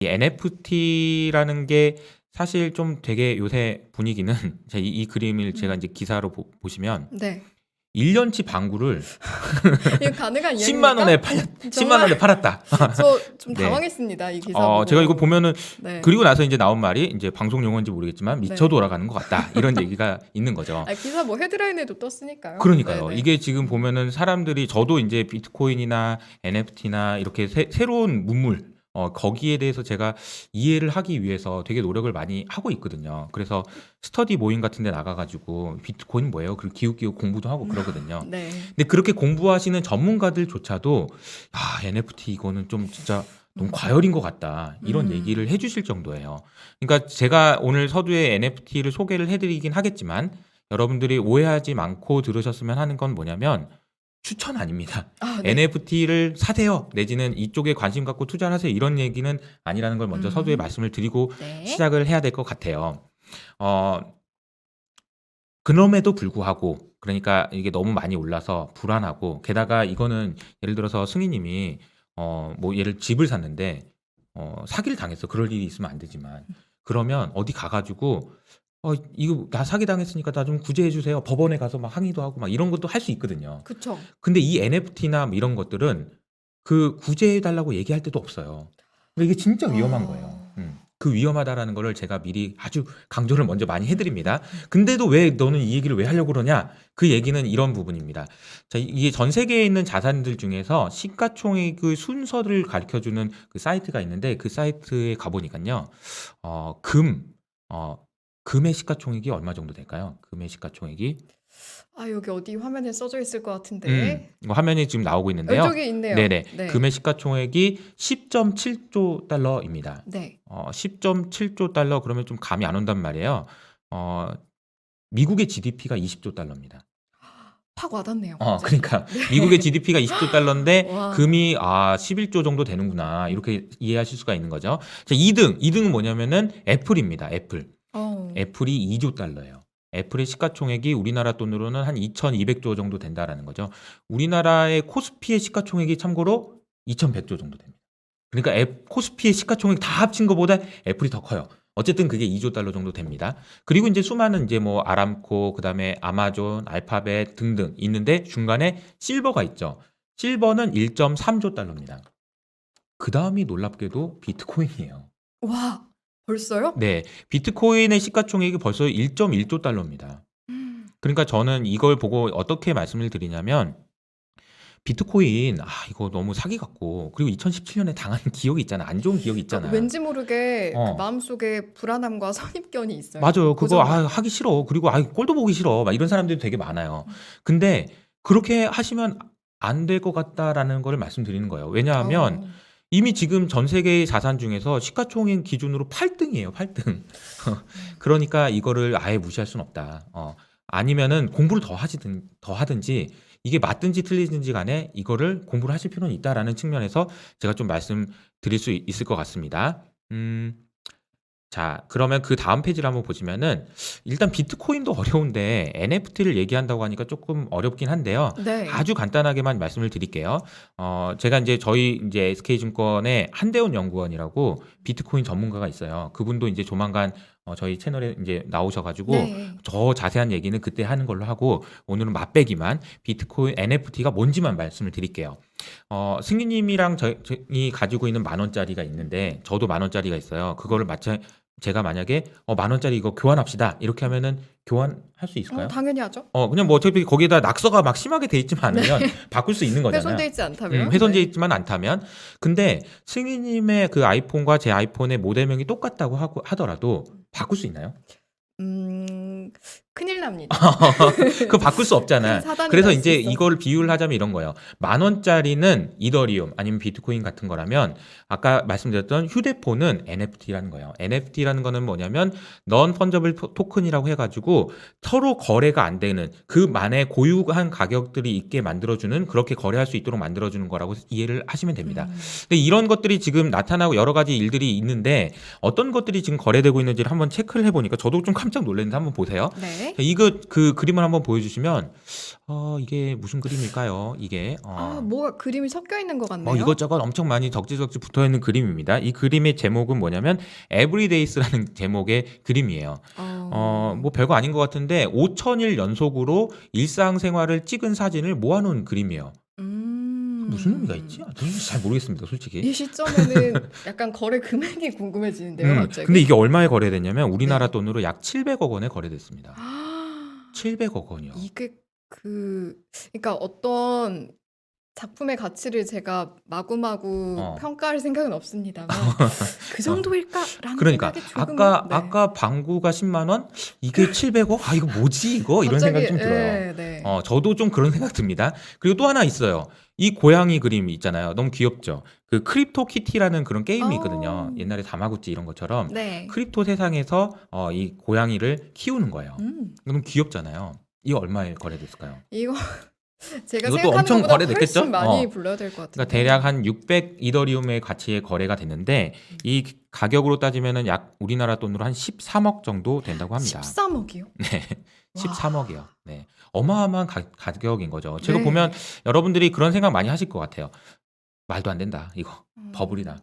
이 NFT라는 게 사실 좀 되게 요새 분위기는 이 그림을 제가 이제 기사로 보시면 네. 1년치 방구를 이거 가능한 10만 원에 이야기입니까? 10만 원에 정말 팔았다. 저 좀 네. 당황했습니다. 이 기사 제가 이거 보고. 보면은 네. 그리고 나서 이제 나온 말이 이제 방송 용어인지 모르겠지만 미쳐 네. 돌아가는 것 같다. 이런 얘기가 있는 거죠. 기사 뭐 헤드라인에도 떴으니까요. 그러니까요. 네네. 이게 지금 보면은 사람들이 저도 이제 비트코인이나 NFT나 이렇게 새로운 문물 거기에 대해서 제가 이해를 하기 위해서 되게 노력을 많이 하고 있거든요. 그래서 스터디 모임 같은 데 나가가지고 비트코인 뭐예요? 그리고 기웃기웃 공부도 하고 그러거든요. 네. 근데 그렇게 공부하시는 전문가들조차도 NFT 이거는 좀 진짜 너무 과열인 것 같다. 이런 얘기를 해주실 정도예요. 그러니까 제가 오늘 서두에 NFT를 소개를 해드리긴 하겠지만 여러분들이 오해하지 않고 들으셨으면 하는 건 뭐냐면 추천 아닙니다. 네. NFT를 사세요. 내지는 이쪽에 관심 갖고 투자를 하세요. 이런 얘기는 아니라는 걸 먼저 서두에 말씀을 드리고 네. 시작을 해야 될 것 같아요. 그럼에도 불구하고 그러니까 이게 너무 많이 올라서 불안하고 게다가 이거는 예를 들어서 승희님이 뭐 예를 집을 샀는데 사기를 당했어. 그럴 일이 있으면 안 되지만 그러면 어디 가가지고 이거 나 사기 당했으니까 나 좀 구제해 주세요. 법원에 가서 막 항의도 하고 막 이런 것도 할 수 있거든요. 그쵸. 근데 이 NFT나 뭐 이런 것들은 그 구제해 달라고 얘기할 때도 없어요. 근데 이게 진짜 위험한 거예요. 그 위험하다라는 거를 제가 미리 아주 강조를 먼저 많이 해드립니다. 근데도 왜 너는 이 얘기를 왜 하려고 그러냐? 그 얘기는 이런 부분입니다. 자, 이게 전 세계에 있는 자산들 중에서 시가총액의 순서를 가르쳐주는 그 사이트가 있는데 그 사이트에 가보니까요, 금의 시가총액이 얼마 정도 될까요? 금의 시가총액이 여기 어디 화면에 써져 있을 것 같은데. 화면이 지금 나오고 있는데요. 여기 있네요. 네네. 네. 금의 시가총액이 10.7조 달러입니다. 네. 10.7조 달러 그러면 좀 감이 안 온단 말이에요. 미국의 GDP가 20조 달러입니다. 팍 와닿네요. 그러니까 미국의 GDP가 20조 달러인데 와. 금이 11조 정도 되는구나. 이렇게 이해하실 수가 있는 거죠. 자, 2등은 뭐냐면은 애플입니다. 애플이 2조 달러예요. 애플의 시가총액이 우리나라 돈으로는 한 2,200조 정도 된다라는 거죠. 우리나라의 코스피의 시가총액이 참고로 2,100조 정도 됩니다. 그러니까 코스피의 시가총액 다 합친 것보다 애플이 더 커요. 어쨌든 그게 2조 달러 정도 됩니다. 그리고 이제 수많은 이제 뭐 아람코, 그다음에 아마존, 알파벳 등등 있는데 중간에 실버가 있죠. 실버는 1.3조 달러입니다. 그 다음이 놀랍게도 비트코인이에요. 와, 벌써요? 네, 비트코인의 시가총액이 벌써 1.1조 달러입니다. 그러니까 저는 이걸 보고 어떻게 말씀을 드리냐면 비트코인 이거 너무 사기 같고 그리고 2017년에 당한 기억이 있잖아. 안 좋은 기억이 있잖아. 왠지 모르게 어. 그 마음속에 불안함과 선입견이 있어요. 맞아요. 그거 고정관. 하기 싫어. 그리고 꼴도 보기 싫어. 막 이런 사람들이 되게 많아요. 근데 그렇게 하시면 안 될 것 같다라는 걸 말씀드리는 거예요. 왜냐하면 이미 지금 전 세계의 자산 중에서 시가총액 기준으로 8등이에요. 8등. 그러니까 이거를 아예 무시할 수는 없다. 아니면은 공부를 더 하든지 이게 맞든지 틀리든지 간에 이거를 공부를 하실 필요는 있다라는 측면에서 제가 좀 말씀드릴 수 있을 것 같습니다. 자, 그러면 그 다음 페이지를 한번 보시면은 일단 비트코인도 어려운데 NFT를 얘기한다고 하니까 조금 어렵긴 한데요. 네. 아주 간단하게만 말씀을 드릴게요. 제가 이제 저희 이제 SK증권의 한대훈 연구원이라고 비트코인 전문가가 있어요. 그분도 이제 조만간 저희 채널에 이제 나오셔가지고 네. 더 자세한 얘기는 그때 하는 걸로 하고 오늘은 맛배기만 비트코인 NFT가 뭔지만 말씀을 드릴게요. 승희님이랑 저희 가지고 있는 10,000원짜리가 있는데 저도 10,000원짜리가 있어요. 그거를 제가 만약에 10,000원짜리 이거 교환합시다 이렇게 하면은 교환할 수 있을까요? 당연히 하죠. 그냥 뭐 어차피 거기에다 낙서가 막 심하게 돼 있지만 않으면 바꿀 수 있는 거잖아요. 훼손돼 있지 않다면. 훼손돼 네. 있지만 않다면. 근데 승희님의 그 아이폰과 제 아이폰의 모델명이 똑같다고 하더라도 바꿀 수 있나요? 큰일 납니다. 그거 바꿀 수 없잖아. 큰 사단이 그래서 날 수 이제 있어. 이거를 비유를 하자면 이런 거예요. 10,000원짜리는 이더리움 아니면 비트코인 같은 거라면 아까 말씀드렸던 휴대폰은 NFT라는 거예요. NFT라는 거는 뭐냐면 non fungible 토큰이라고 해가지고 서로 거래가 안 되는 그만의 고유한 가격들이 있게 만들어주는 그렇게 거래할 수 있도록 만들어주는 거라고 이해를 하시면 됩니다. 근데 이런 것들이 지금 나타나고 여러 가지 일들이 있는데 어떤 것들이 지금 거래되고 있는지를 한번 체크를 해보니까 저도 좀 깜짝 놀랐는데 한번 보세요. 네. 네. 자, 이거 그 그림을 한번 보여주시면 이게 무슨 그림일까요? 이게 뭐가 그림이 섞여 있는 것 같네요. 이것저것 엄청 많이 덕지덕지 붙어 있는 그림입니다. 이 그림의 제목은 뭐냐면 Everydays라는 제목의 그림이에요. 뭐 별거 아닌 것 같은데 5,000일 연속으로 일상생활을 찍은 사진을 모아놓은 그림이에요. 무슨 의미가 있지? 도대체 잘 모르겠습니다, 솔직히. 이 시점에는 약간 거래 금액이 궁금해지는데요, 갑자기. 근데 이게 얼마에 거래됐냐면 우리나라 네. 돈으로 약 700억 원에 거래됐습니다. 700억 원이요. 이게 그러니까 어떤 작품의 가치를 제가 마구마구 평가할 생각은 없습니다만 그 정도일까라는 그러니까 생각이 조금은 아까 방구가 10만 원, 이게 700억? 이거 뭐지 이거? 이런 생각이 좀 들어요. 네. 저도 좀 그런 생각 듭니다. 그리고 또 하나 있어요. 이 고양이 그림 있잖아요. 너무 귀엽죠. 그 크립토 키티라는 그런 게임이 있거든요. 옛날에 다마고찌 이런 것처럼 네. 크립토 세상에서 이 고양이를 키우는 거예요. 너무 귀엽잖아요. 이거 얼마에 거래됐을까요? 이거 제가 이것도 생각하는 엄청 것보다 거래됐겠죠? 훨씬 많이 불러야 될 것 같은데. 그러니까 대략 한 600 이더리움의 가치에 거래가 됐는데 이 가격으로 따지면은 약 우리나라 돈으로 한 13억 정도 된다고 합니다. 13억이요? 네. 13억이요. 네. 어마어마한 가격인 거죠. 제가 네. 보면 여러분들이 그런 생각 많이 하실 것 같아요. 말도 안 된다. 이거 버블이다.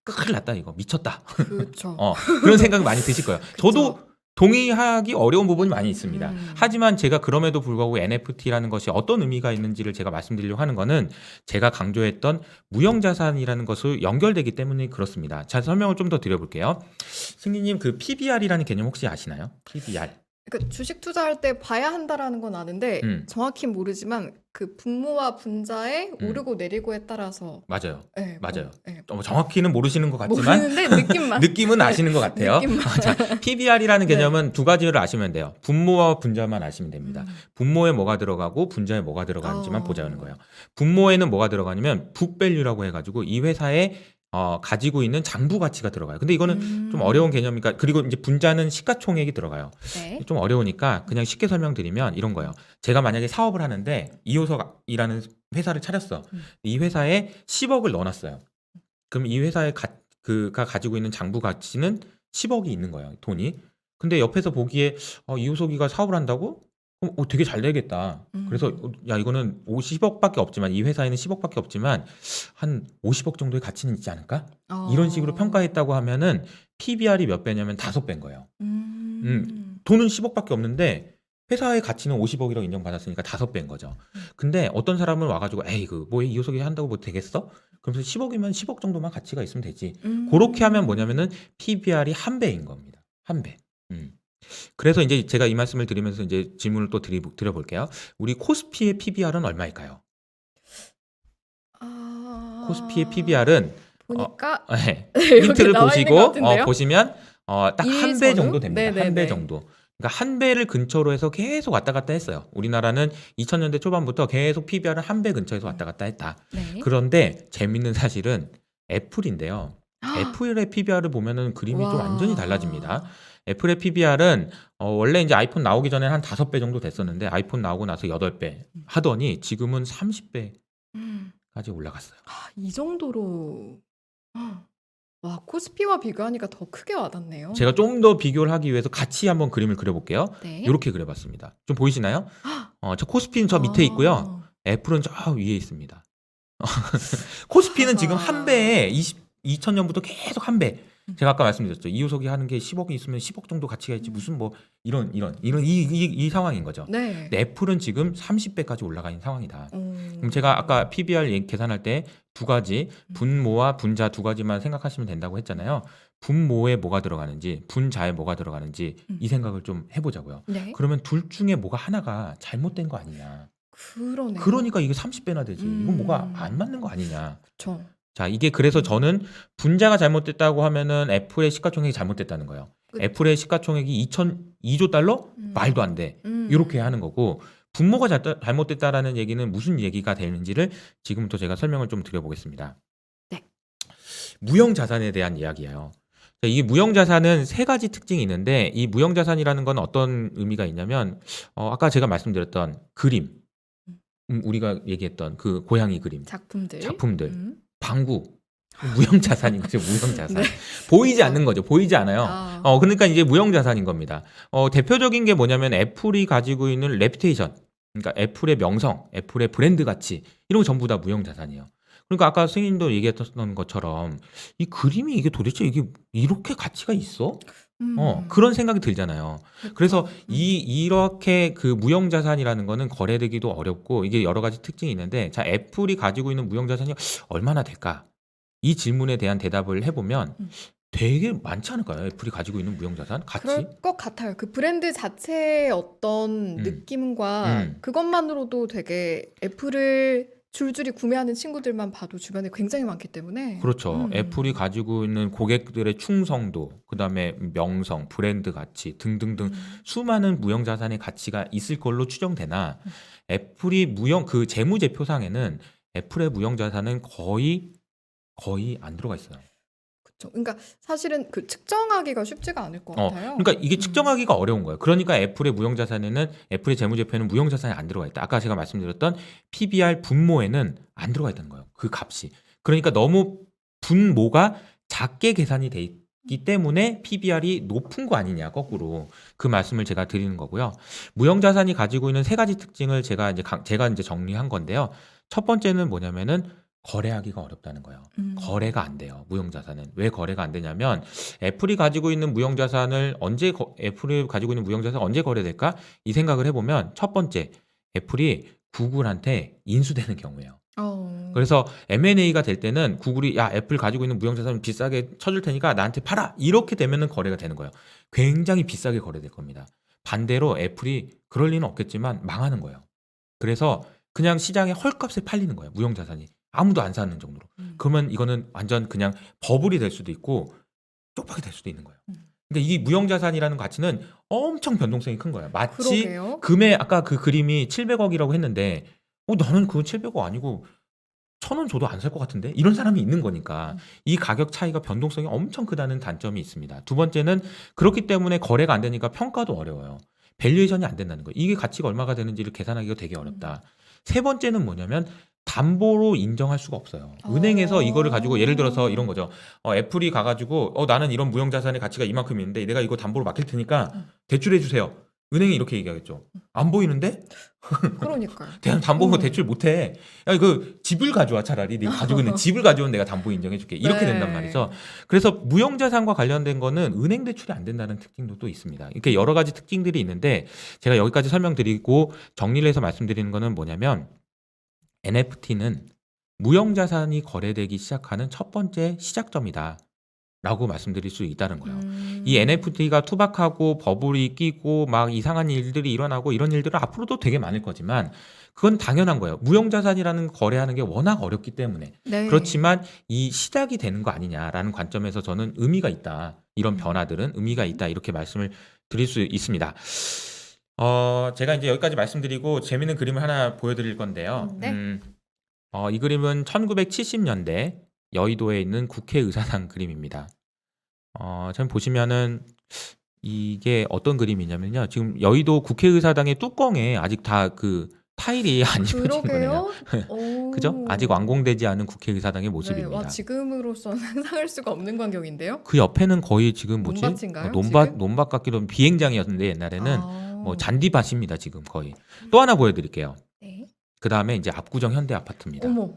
큰일 났다. 이거 미쳤다. 그렇죠. 그런 생각 많이 드실 거예요. 그쵸. 저도 동의하기 어려운 부분이 많이 있습니다. 음. 하지만 제가 그럼에도 불구하고 NFT라는 것이 어떤 의미가 있는지를 제가 말씀드리려고 하는 거는 제가 강조했던 무형자산이라는 것을 연결되기 때문에 그렇습니다. 자, 설명을 좀 더 드려볼게요. 승리님, 그 PBR이라는 개념 혹시 아시나요? PBR. 그러니까 주식 투자할 때 봐야 한다라는 건 아는데 정확히 모르지만 그 분모와 분자의 오르고 내리고에 따라서 맞아요. 네, 맞아요. 네. 정확히는 모르시는 것 같지만 모르는데 느낌만 느낌은 아시는 것 같아요. 느낌만. 자, PBR이라는 개념은 두 가지를 아시면 돼요. 분모와 분자만 아시면 됩니다. 분모에 뭐가 들어가고 분자에 뭐가 들어가는지만 보자는 거예요. 분모에는 뭐가 들어가냐면 북밸류라고 해가지고 이 회사에 가지고 있는 장부 가치가 들어가요. 근데 이거는 좀 어려운 개념이니까, 그리고 이제 분자는 시가총액이 들어가요. 네. 좀 어려우니까 그냥 쉽게 설명드리면 이런 거예요. 제가 만약에 사업을 하는데 이호석이라는 회사를 차렸어. 이 회사에 10억을 넣어놨어요. 그럼 이 회사에 그가 가지고 있는 장부 가치는 10억이 있는 거예요, 돈이. 근데 옆에서 보기에 이호석이가 사업을 한다고? 그럼 되게 잘 되겠다. 그래서 야, 이거는 50억밖에 없지만, 이 회사에는 10억밖에 없지만 한 50억 정도의 가치는 있지 않을까? 이런 식으로 평가했다고 하면은 PBR이 몇 배냐면 5배인 거예요. 돈은 10억밖에 없는데 회사의 가치는 50억이라고 인정받았으니까 5배인 거죠. 근데 어떤 사람은 와가지고 에이 뭐에 이호석이 한다고 뭐 되겠어? 그러면서 10억이면 10억 정도만 가치가 있으면 되지. 그렇게 하면 뭐냐면은 PBR이 한 배인 겁니다. 한 배. 그래서 이제 제가 이 말씀을 드리면서 이제 질문을 또 드려볼게요. 우리 코스피의 PBR은 얼마일까요? 코스피의 PBR은 보니까 네. 여기 힌트를 나와 있는 것 보시고 같은데요? 보시면 딱 한 배 정도 됩니다. 네네네. 한 배 정도. 그러니까 한 배를 근처로 해서 계속 왔다 갔다 했어요. 우리나라는 2000년대 초반부터 계속 PBR은 한 배 근처에서 왔다 갔다 했다. 네. 그런데 재밌는 사실은 애플인데요. 애플의 PBR을 보면은 그림이 좀 완전히 달라집니다. 애플의 PBR은 원래 이제 아이폰 나오기 전에 한 5배 정도 됐었는데 아이폰 나오고 나서 8배 하더니 지금은 30배까지 올라갔어요. 이 정도로 와, 코스피와 비교하니까 더 크게 와닿네요. 제가 좀 더 비교를 하기 위해서 같이 한번 그림을 그려볼게요. 네. 이렇게 그려봤습니다. 좀 보이시나요? 저 코스피는 저 밑에 있고요. 애플은 저 위에 있습니다. 코스피는 지금 한 배에 2000년부터 계속 한 배. 제가 아까 말씀드렸죠. 이호석이 하는 게 10억이 있으면 10억 정도 가치가 있지 무슨 뭐 이런 이 상황인 거죠. 네. 근데 애플은 지금 30배까지 올라가 있는 상황이다. 그럼 제가 아까 PBR 계산할 때 두 가지 분모와 분자 두 가지만 생각하시면 된다고 했잖아요. 분모에 뭐가 들어가는지 분자에 뭐가 들어가는지 이 생각을 좀 해보자고요. 네. 그러면 둘 중에 뭐가 하나가 잘못된 거 아니냐. 그러네요. 그러니까 이게 30배나 되지. 이건 뭐가 안 맞는 거 아니냐. 그렇죠. 자, 이게 그래서 저는 분자가 잘못됐다고 하면은 애플의 시가총액이 잘못됐다는 거예요. 애플의 시가총액이 2조 달러? 말도 안 돼. 이렇게 하는 거고, 분모가 잘못됐다라는 얘기는 무슨 얘기가 되는지를 지금부터 제가 설명을 좀 드려보겠습니다. 네. 무형자산에 대한 이야기예요. 이 무형자산은 세 가지 특징이 있는데, 이 무형자산이라는 건 어떤 의미가 있냐면 아까 제가 말씀드렸던 그림, 우리가 얘기했던 그 고양이 그림, 작품들, 방구, 무형자산인 거죠. 무형자산. 네. 보이지 그쵸. 않는 거죠. 보이지 않아요. 아. 그러니까 이제 무형자산인 겁니다. 대표적인 게 뭐냐면 애플이 가지고 있는 레퓨테이션, 그러니까 애플의 명성, 애플의 브랜드 가치 이런 거 전부 다 무형자산이에요. 그러니까 아까 승인도 얘기했던 것처럼 이 그림이 이게 도대체 이게 이렇게 가치가 있어? 그런 생각이 들잖아요. 그래서 그쵸. 이렇게 그 무형자산이라는 거는 거래되기도 어렵고 이게 여러 가지 특징이 있는데, 자, 애플이 가지고 있는 무형자산이 얼마나 될까? 이 질문에 대한 대답을 해보면 음. 되게 많지 않을까요? 애플이 가지고 있는 무형자산 가치? 그럴 것 같아요. 그 브랜드 자체의 어떤 음, 느낌과 음, 그것만으로도 되게 애플을 줄줄이 구매하는 친구들만 봐도 주변에 굉장히 많기 때문에. 그렇죠. 애플이 가지고 있는 고객들의 충성도, 그다음에 명성, 브랜드 가치 등등등 수많은 무형자산의 가치가 있을 걸로 추정되나, 애플이 그 재무제표상에는 애플의 무형자산은 거의 안 들어가 있어요. 그쵸. 그러니까 사실은 그 측정하기가 쉽지가 않을 것 같아요. 그러니까 이게 측정하기가 어려운 거예요. 그러니까 애플의 무형자산에는, 애플의 재무제표에는 무형자산이 안 들어가 있다. 아까 제가 말씀드렸던 PBR 분모에는 안 들어가 있다는 거예요. 그 값이. 그러니까 너무 분모가 작게 계산이 돼 있기 때문에 PBR이 높은 거 아니냐, 거꾸로. 그 말씀을 제가 드리는 거고요. 무형자산이 가지고 있는 세 가지 특징을 제가 이제 정리한 건데요. 첫 번째는 뭐냐면은 거래하기가 어렵다는 거예요. 거래가 안 돼요. 무형자산은. 왜 거래가 안 되냐면 애플이 가지고 있는 무형자산을 애플이 가지고 있는 무형자산 언제 거래될까? 이 생각을 해보면 첫 번째, 애플이 구글한테 인수되는 경우예요. 그래서 M&A가 될 때는 구글이 야, 애플 가지고 있는 무형자산 비싸게 쳐줄 테니까 나한테 팔아. 이렇게 되면은 거래가 되는 거예요. 굉장히 비싸게 거래될 겁니다. 반대로 애플이 그럴 리는 없겠지만 망하는 거예요. 그래서 그냥 시장에 헐값에 팔리는 거예요. 무형자산이. 아무도 안 사는 정도로. 그러면 이거는 완전 그냥 버블이 될 수도 있고 쪽박이 될 수도 있는 거예요. 근데 이 무형자산이라는 가치는 엄청 변동성이 큰 거예요. 마치 그러게요. 아까 그 그림이 700억이라고 했는데 나는 그 700억 아니고 1,000원 줘도 안 살 것 같은데? 이런 사람이 있는 거니까 이 가격 차이가 변동성이 엄청 크다는 단점이 있습니다. 두 번째는 그렇기 때문에 거래가 안 되니까 평가도 어려워요. 밸류에이션이 안 된다는 거예요. 이게 가치가 얼마가 되는지를 계산하기가 되게 어렵다. 세 번째는 뭐냐면 담보로 인정할 수가 없어요. 은행에서 이거를 가지고 예를 들어서 이런 거죠. 애플이 가가지고 나는 이런 무형자산의 가치가 이만큼 있는데 내가 이거 담보로 맡길 테니까 대출해 주세요. 은행이 이렇게 얘기하겠죠. 안 보이는데? 그러니까요. 대한 담보 대출 못해. 야, 그 집을 가져와 차라리. 네가 가지고 있는 집을 가져오면 내가 담보 인정해줄게. 이렇게 네. 된단 말이죠. 그래서 무형자산과 관련된 거는 은행 대출이 안 된다는 특징도 또 있습니다. 이렇게 여러 가지 특징들이 있는데 제가 여기까지 설명드리고 정리를 해서 말씀드리는 거는 뭐냐면 NFT는 무형자산이 거래되기 시작하는 첫 번째 시작점이다. 라고 말씀드릴 수 있다는 거예요. 이 NFT가 투박하고 버블이 끼고 막 이상한 일들이 일어나고 이런 일들은 앞으로도 되게 많을 거지만 그건 당연한 거예요. 무형자산이라는 거래하는 게 워낙 어렵기 때문에. 네. 그렇지만 이 시작이 되는 거 아니냐라는 관점에서 저는 의미가 있다. 이런 변화들은 의미가 있다. 이렇게 말씀을 드릴 수 있습니다. 제가 이제 여기까지 말씀드리고 재밌는 그림을 하나 보여드릴 건데요. 네. 이 그림은 1970년대 여의도에 있는 국회의사당 그림입니다. 참 보시면은 이게 어떤 그림이냐면요. 지금 여의도 국회의사당의 뚜껑에 아직 다 그 타일이 안 입혀진 거네요. 그러게요. 그죠? 아직 완공되지 않은 국회의사당의 네. 모습입니다. 와, 지금으로서는 상상할 수가 없는 광경인데요. 그 옆에는 거의 지금 뭐지? 논밭인가요, 논밭 같기도 비행장이었는데 옛날에는 뭐 아. 잔디밭입니다. 지금 거의. 또 하나 보여드릴게요. 네. 그 다음에 이제 압구정 현대아파트입니다. 어머.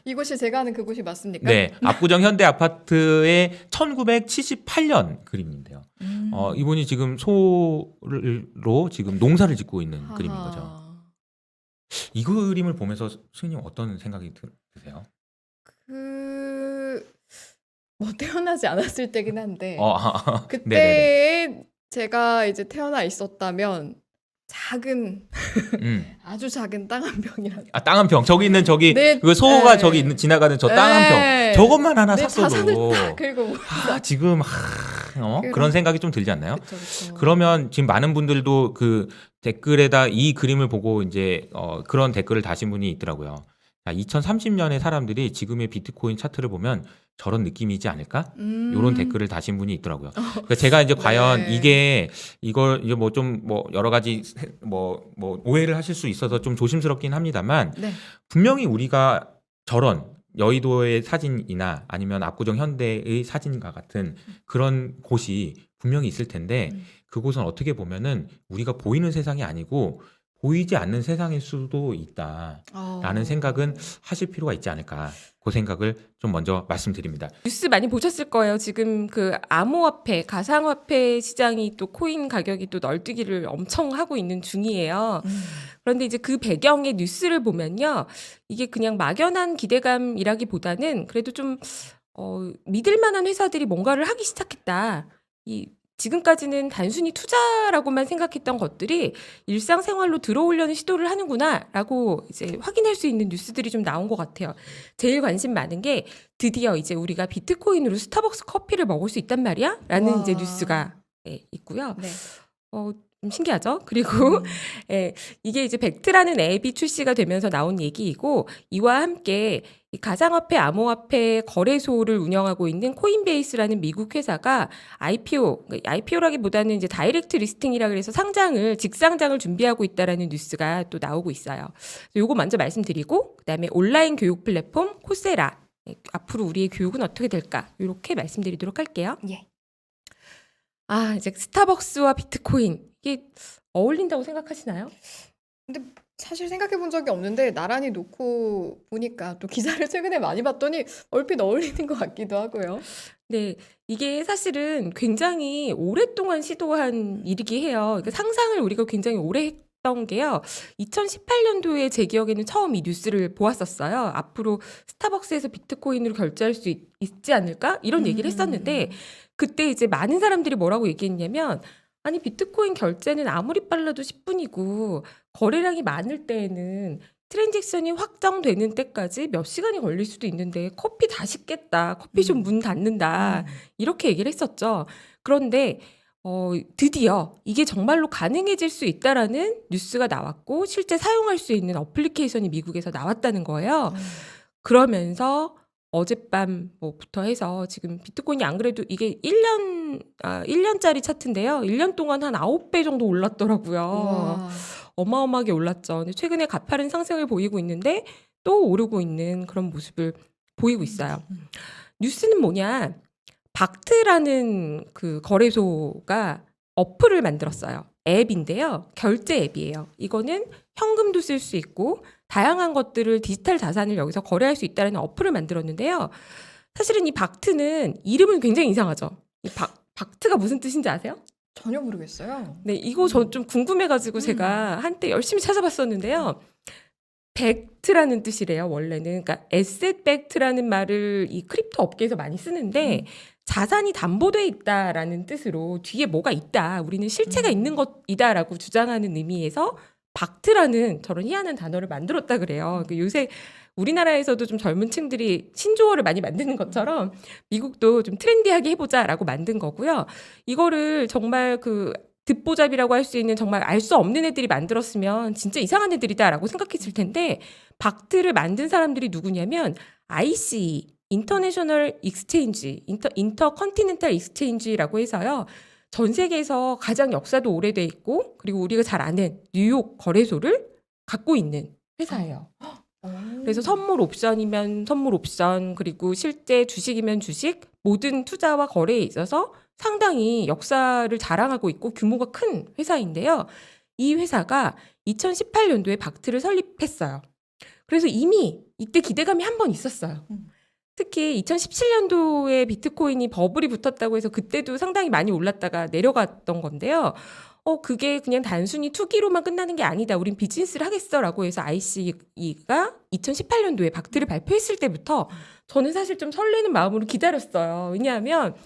이곳이 제가 아는 그곳이 맞습니까? 네, 압구정 현대아파트의 1978년 그림인데요. 이분이 지금 소로 지금 농사를 짓고 있는 그림인 거죠. 하하. 이 그림을 보면서 스님 어떤 생각이 드세요? 태어나지 않았을 때긴 한데 네네네. 그때에 제가 이제 태어나 있었다면 작은 아주 작은 땅 한 병이라도 땅 한 평. 저기 있는 네, 그 소가 네. 저기 있는 지나가는 저 땅 한 네. 평. 저것만 하나 내 자산을 샀어도 딱 긁고 지금 그런 생각이 좀 들지 않나요? 그쵸. 그러면 지금 많은 분들도 그 댓글에다 이 그림을 보고 이제 그런 댓글을 다신 분이 있더라고요. 2030년에 사람들이 지금의 비트코인 차트를 보면 저런 느낌이지 않을까? 이런 댓글을 다신 분이 있더라고요. 그러니까 제가 이제 과연 네. 이걸 이제 뭐 좀 뭐 여러 가지 뭐 오해를 하실 수 있어서 좀 조심스럽긴 합니다만 네. 분명히 우리가 저런 여의도의 사진이나 아니면 압구정 현대의 사진과 같은 그런 곳이 분명히 있을 텐데 그곳은 어떻게 보면은 우리가 보이는 세상이 아니고 보이지 않는 세상일 수도 있다라는 생각은 하실 필요가 있지 않을까. 그 생각을 좀 먼저 말씀드립니다. 뉴스 많이 보셨을 거예요. 지금 그 암호화폐, 가상화폐 시장이 또 코인 가격이 또 널뛰기를 엄청 하고 있는 중이에요. 그런데 이제 그 배경의 뉴스를 보면요. 이게 그냥 막연한 기대감이라기보다는 그래도 좀 믿을 만한 회사들이 뭔가를 하기 시작했다. 지금까지는 단순히 투자라고만 생각했던 것들이 일상생활로 들어오려는 시도를 하는구나라고 이제 확인할 수 있는 뉴스들이 좀 나온 것 같아요. 제일 관심 많은 게 드디어 이제 우리가 비트코인으로 스타벅스 커피를 먹을 수 있단 말이야? 라는 이제 뉴스가 있고요. 네. 좀 신기하죠? 그리고 이게 이제 벡트라는 앱이 출시가 되면서 나온 얘기이고 이와 함께 이 가상화폐, 암호화폐 거래소를 운영하고 있는 코인베이스라는 미국 회사가 IPO라기보다는 이제 다이렉트 리스팅이라 그래서 직상장을 준비하고 있다라는 뉴스가 또 나오고 있어요. 요거 먼저 말씀드리고 그다음에 온라인 교육 플랫폼 코세라. 앞으로 우리의 교육은 어떻게 될까? 이렇게 말씀드리도록 할게요. 예. 이제 스타벅스와 비트코인 이게 어울린다고 생각하시나요? 근데 사실 생각해 본 적이 없는데 나란히 놓고 보니까 또 기사를 최근에 많이 봤더니 얼핏 어울리는 것 같기도 하고요. 네, 이게 사실은 굉장히 오랫동안 시도한 일이긴 해요. 그러니까 상상을 우리가 굉장히 오래 했던 게요. 2018년도에 제 기억에는 처음 이 뉴스를 보았었어요. 앞으로 스타벅스에서 비트코인으로 결제할 수 있지 않을까? 이런 얘기를 했었는데 그때 이제 많은 사람들이 뭐라고 얘기했냐면 아니 비트코인 결제는 아무리 빨라도 10분이고 거래량이 많을 때에는 트랜잭션이 확정되는 때까지 몇 시간이 걸릴 수도 있는데 커피 다 식겠다. 커피숍 문 닫는다. 이렇게 얘기를 했었죠. 그런데 드디어 이게 정말로 가능해질 수 있다라는 뉴스가 나왔고 실제 사용할 수 있는 어플리케이션이 미국에서 나왔다는 거예요. 그러면서 어젯밤부터 해서 지금 비트코인이 안 그래도 이게 1년짜리 차트인데요. 1년 동안 한 9배 정도 올랐더라고요. 와. 어마어마하게 올랐죠. 근데 최근에 가파른 상승을 보이고 있는데 또 오르고 있는 그런 모습을 보이고 있어요. 뉴스는 뭐냐? 박트라는 그 거래소가 어플을 만들었어요. 앱인데요. 결제 앱이에요. 이거는 현금도 쓸 수 있고 다양한 것들을 디지털 자산을 여기서 거래할 수 있다는 어플을 만들었는데요. 사실은 이 박트는 이름은 굉장히 이상하죠. 이 박트가 무슨 뜻인지 아세요? 전혀 모르겠어요. 네, 이거 저 좀 궁금해가지고 제가 한때 열심히 찾아봤었는데요. 벡트라는 뜻이래요, 원래는. 그러니까 에셋 벡트라는 말을 이 크립토 업계에서 많이 쓰는데 자산이 담보돼 있다라는 뜻으로 뒤에 뭐가 있다, 우리는 실체가 있는 것이다라고 주장하는 의미에서 박트라는 저런 희한한 단어를 만들었다 그래요. 요새 우리나라에서도 좀 젊은 층들이 신조어를 많이 만드는 것처럼 미국도 좀 트렌디하게 해보자라고 만든 거고요. 이거를 정말 그 듣보잡이라고 할 수 있는 정말 알 수 없는 애들이 만들었으면 진짜 이상한 애들이다라고 생각했을 텐데 박트를 만든 사람들이 누구냐면 ICE, 인터내셔널 익스체인지, 인터컨티넨탈 익스체인지라고 해서요. 전 세계에서 가장 역사도 오래돼 있고 그리고 우리가 잘 아는 뉴욕 거래소를 갖고 있는 회사예요. 그래서 선물 옵션이면 선물 옵션, 그리고 실제 주식이면 주식, 모든 투자와 거래에 있어서 상당히 역사를 자랑하고 있고 규모가 큰 회사인데요. 이 회사가 2018년도에 박트를 설립했어요. 그래서 이미 이때 기대감이 한 번 있었어요. 특히 2017년도에 비트코인이 버블이 붙었다고 해서 그때도 상당히 많이 올랐다가 내려갔던 건데요. 그게 그냥 단순히 투기로만 끝나는 게 아니다. 우린 비즈니스를 하겠어라고 해서 ICE가 2018년도에 박트를 발표했을 때부터 저는 사실 좀 설레는 마음으로 기다렸어요. 왜냐하면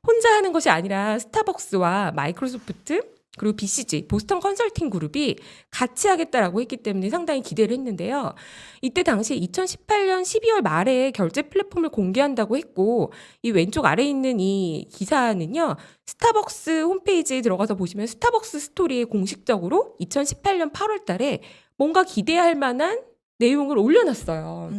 혼자 하는 것이 아니라 스타벅스와 마이크로소프트 그리고 BCG, 보스턴 컨설팅 그룹이 같이 하겠다라고 했기 때문에 상당히 기대를 했는데요. 이때 당시 2018년 12월 말에 결제 플랫폼을 공개한다고 했고 이 왼쪽 아래에 있는 이 기사는요. 스타벅스 홈페이지에 들어가서 보시면 스타벅스 스토리에 공식적으로 2018년 8월 달에 뭔가 기대할 만한 내용을 올려놨어요.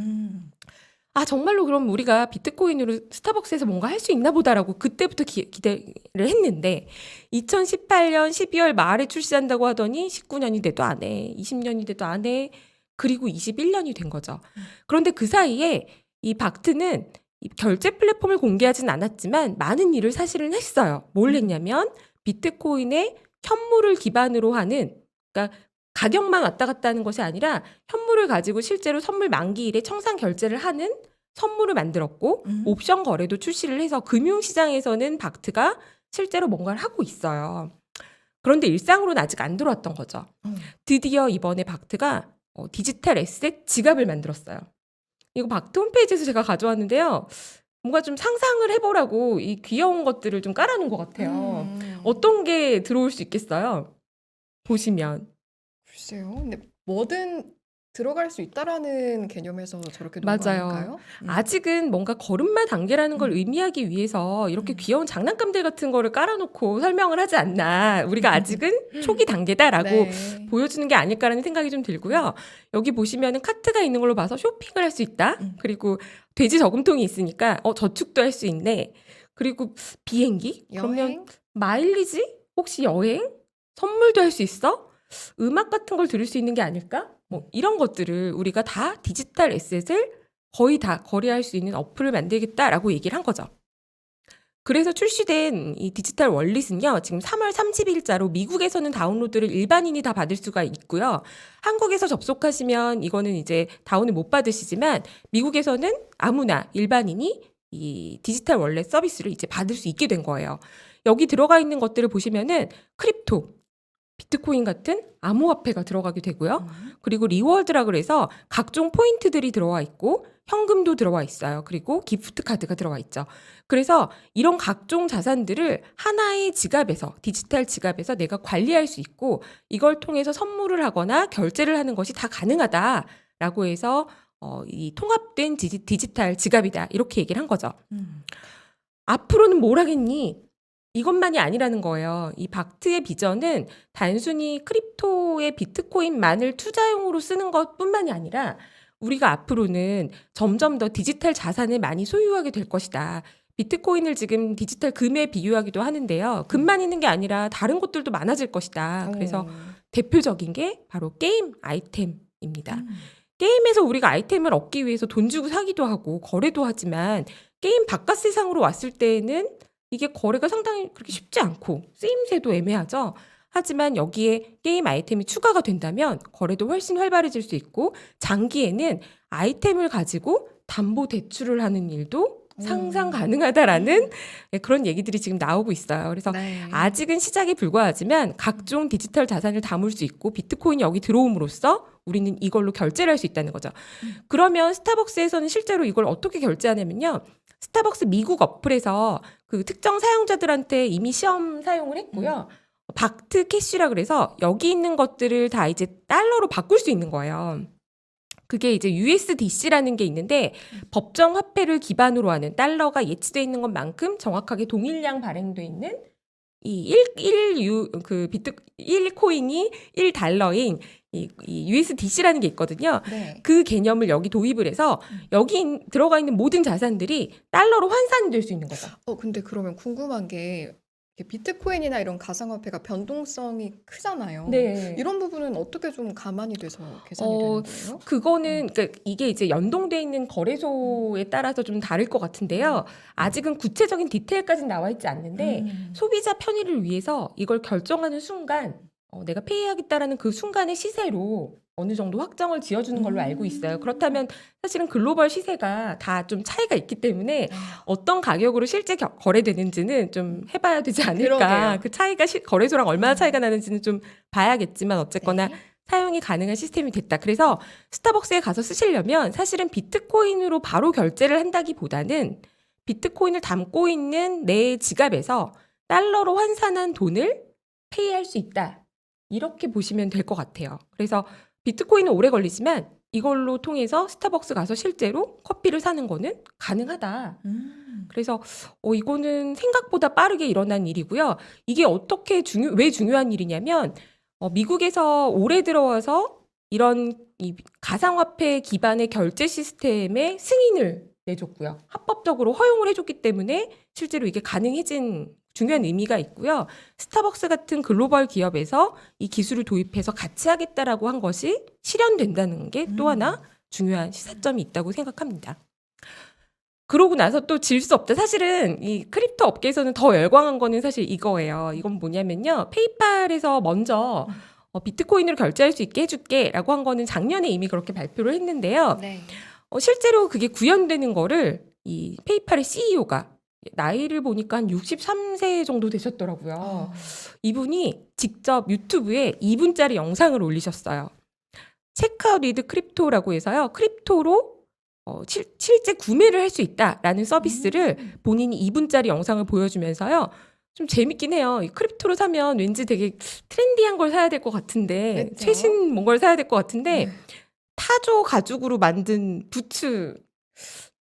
정말로 그럼 우리가 비트코인으로 스타벅스에서 뭔가 할 수 있나 보다라고 그때부터 기대를 했는데 2018년 12월 말에 출시한다고 하더니 19년이 돼도 안 해, 20년이 돼도 안 해, 그리고 21년이 된 거죠. 그런데 그 사이에 이 박트는 이 결제 플랫폼을 공개하진 않았지만 많은 일을 사실은 했어요. 뭘 했냐면 비트코인의 현물을 기반으로 하는, 그러니까 가격만 왔다 갔다 하는 것이 아니라 현물을 가지고 실제로 선물 만기일에 청산 결제를 하는 선물을 만들었고 옵션 거래도 출시를 해서 금융시장에서는 박트가 실제로 뭔가를 하고 있어요. 그런데 일상으로는 아직 안 들어왔던 거죠. 드디어 이번에 박트가 디지털 에셋 지갑을 만들었어요. 이거 박트 홈페이지에서 제가 가져왔는데요. 뭔가 좀 상상을 해보라고 이 귀여운 것들을 좀 깔아놓은 것 같아요. 어떤 게 들어올 수 있겠어요? 보시면. 글쎄요. 근데 뭐든 들어갈 수 있다라는 개념에서 저렇게 놓은 거 맞아요. 아닐까요? 아직은 뭔가 걸음마 단계라는 걸 의미하기 위해서 이렇게 귀여운 장난감들 같은 거를 깔아놓고 설명을 하지 않나. 우리가 아직은 초기 단계다라고 네. 보여주는 게 아닐까라는 생각이 좀 들고요. 여기 보시면은 카트가 있는 걸로 봐서 쇼핑을 할 수 있다. 그리고 돼지 저금통이 있으니까 저축도 할 수 있네. 그리고 비행기? 그러면 여행? 마일리지? 혹시 여행? 선물도 할 수 있어? 음악 같은 걸 들을 수 있는 게 아닐까? 뭐 이런 것들을 우리가 다 디지털 에셋을 거의 다 거래할 수 있는 어플을 만들겠다라고 얘기를 한 거죠. 그래서 출시된 이 디지털 월릿은요, 지금 3월 30일자로 미국에서는 다운로드를 일반인이 다 받을 수가 있고요. 한국에서 접속하시면 이거는 이제 다운을 못 받으시지만 미국에서는 아무나 일반인이 이 디지털 월렛 서비스를 이제 받을 수 있게 된 거예요. 여기 들어가 있는 것들을 보시면은 크립토, 비트코인 같은 암호화폐가 들어가게 되고요. 그리고 리워드라 그래서 각종 포인트들이 들어와 있고 현금도 들어와 있어요. 그리고 기프트 카드가 들어와 있죠. 그래서 이런 각종 자산들을 하나의 지갑에서, 디지털 지갑에서 내가 관리할 수 있고 이걸 통해서 선물을 하거나 결제를 하는 것이 다 가능하다라고 해서 이 통합된 디지털 지갑이다. 이렇게 얘기를 한 거죠. 앞으로는 뭘 하겠니? 이것만이 아니라는 거예요. 이 박트의 비전은 단순히 크립토의 비트코인만을 투자용으로 쓰는 것뿐만이 아니라 우리가 앞으로는 점점 더 디지털 자산을 많이 소유하게 될 것이다. 비트코인을 지금 디지털 금에 비유하기도 하는데요. 금만 있는 게 아니라 다른 것들도 많아질 것이다. 그래서 대표적인 게 바로 게임 아이템입니다. 게임에서 우리가 아이템을 얻기 위해서 돈 주고 사기도 하고 거래도 하지만 게임 바깥 세상으로 왔을 때에는 이게 거래가 상당히 그렇게 쉽지 않고 쓰임새도 애매하죠. 하지만 여기에 게임 아이템이 추가가 된다면 거래도 훨씬 활발해질 수 있고 장기에는 아이템을 가지고 담보 대출을 하는 일도 상상 가능하다라는 그런 얘기들이 지금 나오고 있어요. 그래서 네. 아직은 시작에 불과하지만 각종 디지털 자산을 담을 수 있고 비트코인이 여기 들어옴으로써 우리는 이걸로 결제를 할 수 있다는 거죠. 그러면 스타벅스에서는 실제로 이걸 어떻게 결제하냐면요. 스타벅스 미국 어플에서 그 특정 사용자들한테 이미 시험 사용을 했고요. 박트 캐시라 그래서 여기 있는 것들을 다 이제 달러로 바꿀 수 있는 거예요. 그게 이제 USDC라는 게 있는데 법정 화폐를 기반으로 하는 달러가 예치돼 있는 것만큼 정확하게 동일량 발행돼 있는 이 1코인이 1달러인 이 USDC라는 게 있거든요. 네. 그 개념을 여기 도입을 해서 여기 들어가 있는 모든 자산들이 달러로 환산될 수 있는 거죠. 근데 그러면 궁금한 게 이렇게 비트코인이나 이런 가상화폐가 변동성이 크잖아요. 네. 이런 부분은 어떻게 좀 감안이 돼서 계산이 되는 거예요? 그거는 그러니까 이게 이제 연동돼 있는 거래소에 따라서 좀 다를 것 같은데요. 아직은 구체적인 디테일까지는 나와 있지 않는데 소비자 편의를 위해서 이걸 결정하는 순간 내가 페이하겠다라는 그 순간의 시세로 어느 정도 확정을 지어주는 걸로 알고 있어요. 그렇다면 사실은 글로벌 시세가 다 좀 차이가 있기 때문에 어떤 가격으로 실제 거래되는지는 좀 해봐야 되지 않을까. 그러게요. 그 차이가 거래소랑 얼마나 차이가 나는지는 좀 봐야겠지만 어쨌거나 네. 사용이 가능한 시스템이 됐다. 그래서 스타벅스에 가서 쓰시려면 사실은 비트코인으로 바로 결제를 한다기보다는 비트코인을 담고 있는 내 지갑에서 달러로 환산한 돈을 페이할 수 있다. 이렇게 보시면 될 것 같아요. 그래서 비트코인은 오래 걸리지만 이걸로 통해서 스타벅스 가서 실제로 커피를 사는 거는 가능하다. 그래서 이거는 생각보다 빠르게 일어난 일이고요. 이게 왜 중요한 일이냐면 미국에서 올해 들어와서 이런 이 가상화폐 기반의 결제 시스템의 승인을 내줬고요. 합법적으로 허용을 해줬기 때문에 실제로 이게 가능해진 중요한 의미가 있고요. 스타벅스 같은 글로벌 기업에서 이 기술을 도입해서 같이 하겠다라고 한 것이 실현된다는 게 또 하나 중요한 시사점이 있다고 생각합니다. 그러고 나서 또 질 수 없다. 사실은 이 크립토 업계에서는 더 열광한 거는 사실 이거예요. 이건 뭐냐면요. 페이팔에서 먼저 비트코인으로 결제할 수 있게 해줄게라고 한 거는 작년에 이미 그렇게 발표를 했는데요. 네. 실제로 그게 구현되는 거를 이 페이팔의 CEO가 나이를 보니까 한 63세 정도 되셨더라고요. 이분이 직접 유튜브에 2분짜리 영상을 올리셨어요. 체크아웃 리드 크립토라고 해서요. 크립토로 실제 구매를 할 수 있다라는 서비스를 본인이 2분짜리 영상을 보여주면서요. 좀 재밌긴 해요. 이 크립토로 사면 왠지 되게 트렌디한 걸 사야 될 것 같은데 그쵸? 최신 뭔가를 사야 될 것 같은데 타조 가죽으로 만든 부츠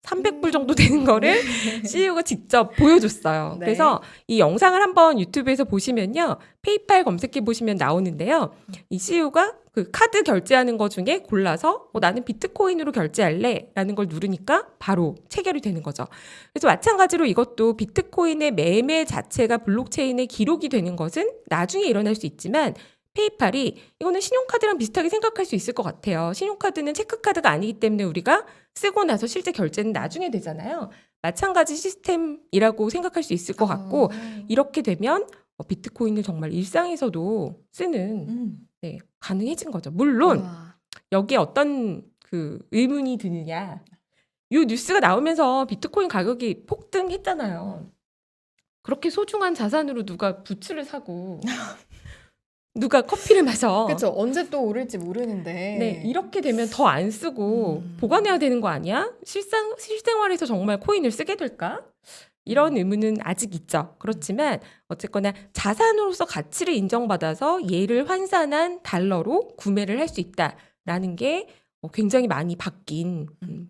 300불 정도 되는 거를 CEO가 직접 보여줬어요. 네. 그래서 이 영상을 한번 유튜브에서 보시면요. 페이팔 검색해 보시면 나오는데요. 이 CEO가 그 카드 결제하는 거 중에 골라서 나는 비트코인으로 결제할래 라는 걸 누르니까 바로 체결이 되는 거죠. 그래서 마찬가지로 이것도 비트코인의 매매 자체가 블록체인에 기록이 되는 것은 나중에 일어날 수 있지만 페이팔이 이거는 신용카드랑 비슷하게 생각할 수 있을 것 같아요. 신용카드는 체크카드가 아니기 때문에 우리가 쓰고 나서 실제 결제는 나중에 되잖아요. 마찬가지 시스템이라고 생각할 수 있을 것 같고 이렇게 되면 비트코인을 정말 일상에서도 쓰는 네, 가능해진 거죠. 물론 우와. 여기에 어떤 그 의문이 드느냐. 이 뉴스가 나오면서 비트코인 가격이 폭등했잖아요. 그렇게 소중한 자산으로 누가 부츠를 사고 누가 커피를 마셔. 그쵸. 언제 또 오를지 모르는데. 네, 이렇게 되면 더 안 쓰고 보관해야 되는 거 아니야? 실생활에서 정말 코인을 쓰게 될까? 이런 의문은 아직 있죠. 그렇지만 어쨌거나 자산으로서 가치를 인정받아서 얘를 환산한 달러로 구매를 할 수 있다라는 게 굉장히 많이 바뀐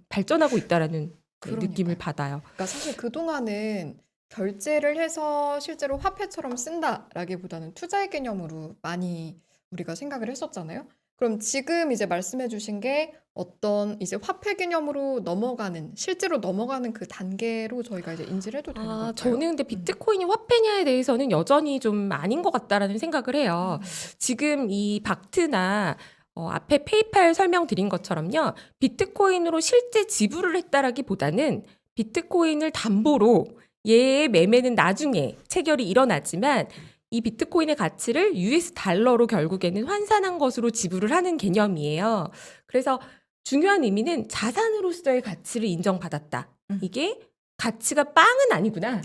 발전하고 있다라는 그러니까요. 느낌을 받아요. 그러니까 사실 그동안은 결제를 해서 실제로 화폐처럼 쓴다라기보다는 투자의 개념으로 많이 우리가 생각을 했었잖아요. 그럼 지금 이제 말씀해 주신 게 어떤 이제 화폐 개념으로 넘어가는, 실제로 넘어가는 그 단계로 저희가 이제 인지를 해도 되는 걸까요? 저는 근데 비트코인이 화폐냐에 대해서는 여전히 좀 아닌 것 같다라는 생각을 해요. 지금 이 박트나 앞에 페이팔 설명드린 것처럼요. 비트코인으로 실제 지불을 했다라기보다는 비트코인을 담보로 얘의 매매는 나중에 체결이 일어나지만 이 비트코인의 가치를 US 달러로 결국에는 환산한 것으로 지불을 하는 개념이에요. 그래서 중요한 의미는 자산으로서의 가치를 인정받았다. 이게 가치가 빵은 아니구나.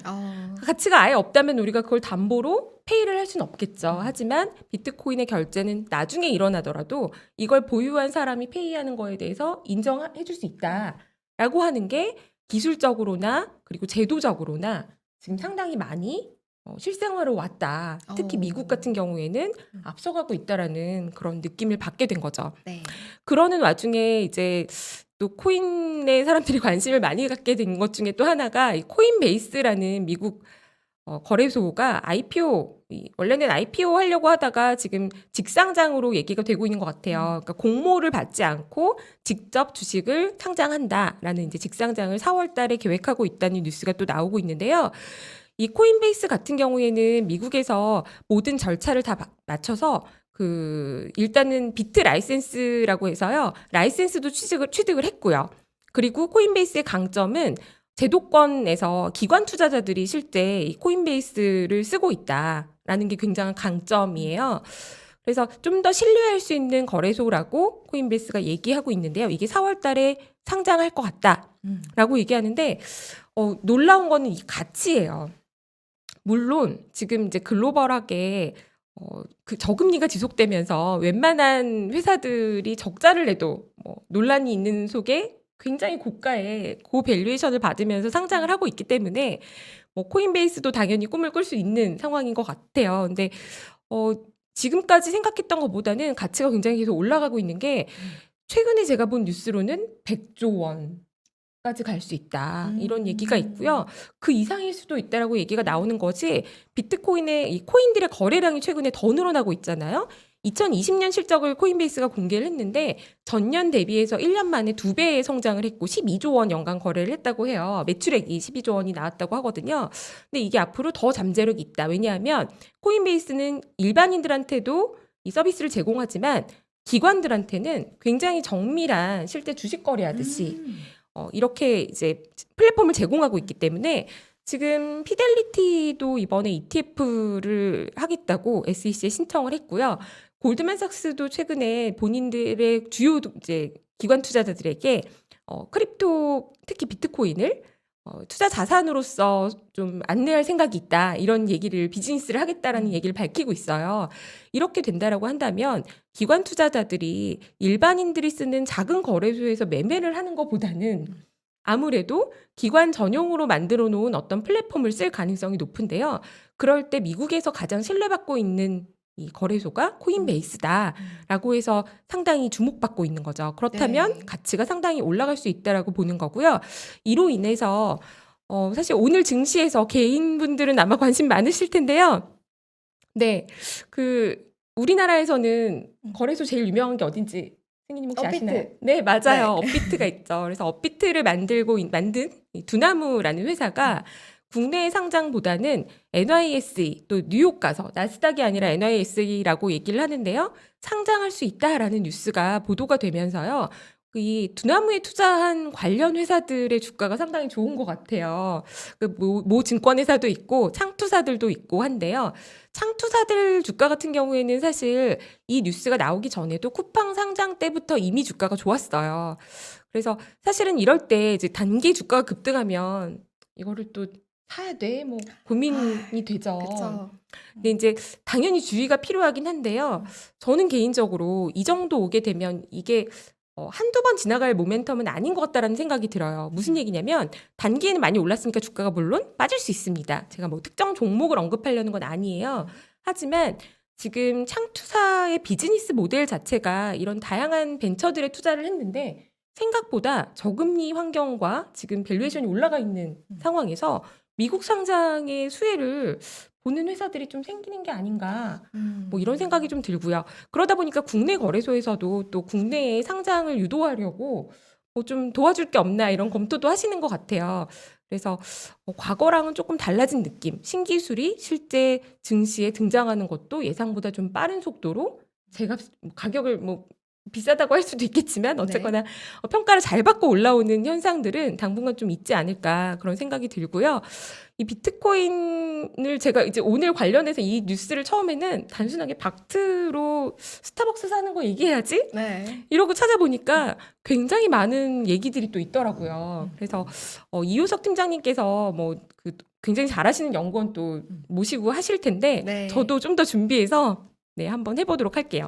가치가 아예 없다면 우리가 그걸 담보로 페이를 할 수는 없겠죠. 하지만 비트코인의 결제는 나중에 일어나더라도 이걸 보유한 사람이 페이하는 거에 대해서 인정해 줄 수 있다라고 하는 게 기술적으로나 그리고 제도적으로나 지금 상당히 많이 실생활로 왔다. 특히 미국 같은 경우에는 앞서가고 있다라는 그런 느낌을 받게 된 거죠. 네. 그러는 와중에 이제 또 코인에 사람들이 관심을 많이 갖게 된 것 중에 또 하나가 이 코인베이스라는 미국 거래소가 IPO, 원래는 IPO 하려고 하다가 지금 직상장으로 얘기가 되고 있는 것 같아요. 그러니까 공모를 받지 않고 직접 주식을 상장한다라는 이제 직상장을 4월 달에 계획하고 있다는 뉴스가 또 나오고 있는데요. 이 코인베이스 같은 경우에는 미국에서 모든 절차를 다 맞춰서 일단은 비트 라이센스라고 해서요. 라이센스도 취득을 했고요. 그리고 코인베이스의 강점은 제도권에서 기관 투자자들이 실제 이 코인베이스를 쓰고 있다라는 게 굉장한 강점이에요. 그래서 좀 더 신뢰할 수 있는 거래소라고 코인베이스가 얘기하고 있는데요. 이게 4월 달에 상장할 것 같다라고 얘기하는데 놀라운 거는 이 가치예요. 물론 지금 이제 글로벌하게 그 저금리가 지속되면서 웬만한 회사들이 적자를 내도 논란이 있는 속에 굉장히 고가의 고밸류에이션을 받으면서 상장을 하고 있기 때문에 코인베이스도 당연히 꿈을 꿀 수 있는 상황인 것 같아요. 근데 지금까지 생각했던 것보다는 가치가 굉장히 계속 올라가고 있는 게 최근에 제가 본 뉴스로는 100조 원까지 갈 수 있다. 이런 얘기가 있고요. 그 이상일 수도 있다라고 얘기가 나오는 거지. 비트코인의 이 코인들의 거래량이 최근에 더 늘어나고 있잖아요. 2020년 실적을 코인베이스가 공개를 했는데 전년 대비해서 1년 만에 2배의 성장을 했고 12조 원 연간 거래를 했다고 해요. 매출액이 12조 원이 나왔다고 하거든요. 근데 이게 앞으로 더 잠재력이 있다. 왜냐하면 코인베이스는 일반인들한테도 이 서비스를 제공하지만 기관들한테는 굉장히 정밀한 실제 주식 거래하듯이 이렇게 이제 플랫폼을 제공하고 있기 때문에 지금 피델리티도 이번에 ETF를 하겠다고 SEC에 신청을 했고요. 골드만삭스도 최근에 본인들의 주요 이제 기관 투자자들에게 크립토 특히 비트코인을 투자 자산으로서 좀 안내할 생각이 있다. 이런 얘기를 비즈니스를 하겠다라는 얘기를 밝히고 있어요. 이렇게 된다라고 한다면 기관 투자자들이 일반인들이 쓰는 작은 거래소에서 매매를 하는 것보다는 아무래도 기관 전용으로 만들어 놓은 어떤 플랫폼을 쓸 가능성이 높은데요. 그럴 때 미국에서 가장 신뢰받고 있는 이 거래소가 코인베이스다라고 해서 상당히 주목받고 있는 거죠. 그렇다면 네. 가치가 상당히 올라갈 수 있다라고 보는 거고요. 이로 인해서 사실 오늘 증시에서 개인분들은 아마 관심 많으실 텐데요. 네, 우리나라에서는 거래소 제일 유명한 게 어딘지 승희님 혹시 업비트. 아시나요? 네, 맞아요. 업비트가 있죠. 그래서 업비트를 만든 이 두나무라는 회사가 국내 상장보다는 NYSE 또 뉴욕 가서 나스닥이 아니라 NYSE라고 얘기를 하는데요. 상장할 수 있다라는 뉴스가 보도가 되면서요. 이 두나무에 투자한 관련 회사들의 주가가 상당히 좋은 것 같아요. 모 증권회사도 있고 창투사들도 있고 한데요. 창투사들 주가 같은 경우에는 사실 이 뉴스가 나오기 전에도 쿠팡 상장 때부터 이미 주가가 좋았어요. 그래서 사실은 이럴 때 이제 단기 주가가 급등하면 이거를 또 사야 돼? 뭐 고민이 되죠. 그쵸. 근데 이제 당연히 주의가 필요하긴 한데요. 저는 개인적으로 이 정도 오게 되면 이게 한두 번 지나갈 모멘텀은 아닌 것 같다라는 생각이 들어요. 무슨 얘기냐면 단기에는 많이 올랐으니까 주가가 물론 빠질 수 있습니다. 제가 뭐 특정 종목을 언급하려는 건 아니에요. 하지만 지금 창투사의 비즈니스 모델 자체가 이런 다양한 벤처들에 투자를 했는데 생각보다 저금리 환경과 지금 밸류에이션이 올라가 있는 상황에서 미국 상장의 수혜를 보는 회사들이 좀 생기는 게 아닌가 뭐 이런 생각이 좀 들고요. 그러다 보니까 국내 거래소에서도 또 국내에 상장을 유도하려고 뭐 좀 도와줄 게 없나 이런 검토도 하시는 것 같아요. 그래서 과거랑은 조금 달라진 느낌. 신기술이 실제 증시에 등장하는 것도 예상보다 좀 빠른 속도로 제가 가격을 뭐 비싸다고 할 수도 있겠지만 어쨌거나 평가를 잘 받고 올라오는 현상들은 당분간 좀 있지 않을까 그런 생각이 들고요. 이 비트코인을 제가 이제 오늘 관련해서 이 뉴스를 처음에는 단순하게 박트로 스타벅스 사는 거 얘기해야지 네. 이러고 찾아보니까 굉장히 많은 얘기들이 또 있더라고요. 그래서 이효석 팀장님께서 굉장히 잘하시는 연구원 또 모시고 하실 텐데 네. 저도 좀 더 준비해서 네, 한번 해보도록 할게요.